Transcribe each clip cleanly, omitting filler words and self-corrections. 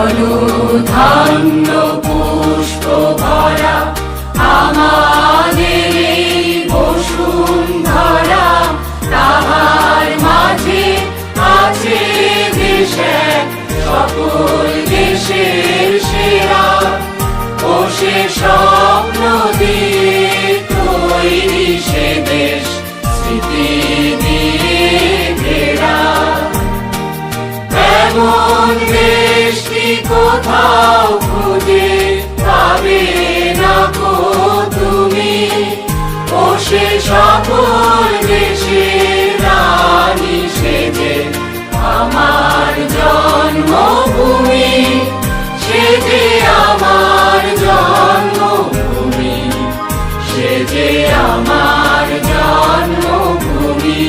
ধন্য পুষ্প ভরা আমাদের এই বসুন্ধরা, তাহার মাঝে আছে দেশ এক, সকল দেশের সেরা। ও সে স্বপ্ন দিয়ে তৈরি সে দেশ, স্মৃতি দিয়ে ঘেরা। এমন দেশটি কোথাও খুঁজে পাবে না গো তুমি, ও সে সকল দেশের রানী সেজে আমার জন্মভূমি, সে যে আমার জন্মভূমি, সে যে আমার জন্মভূমি।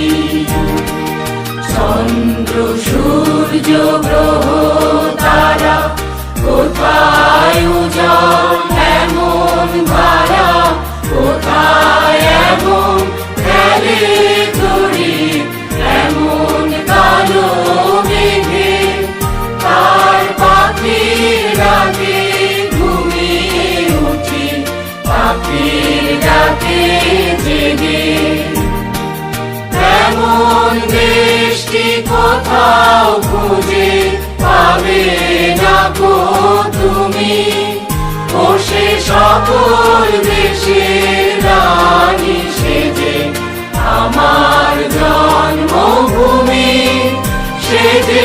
চন্দ্র সূর্য গ্রহ তারা কোথায় উজ্জ্বল এমন ধারা, কোথায় এমন খেলে তরি এমন কালো মেঘে, তার পাখির ডাকে ঘুমিয়ে উঠি, পাখির ডাকে জেগে। এমন দেশটি কোথাও খুঁজে পাবে না গো তুমি, ও সে সকল দেশের রানী সেজে আমার জন্মভূমি, সে যে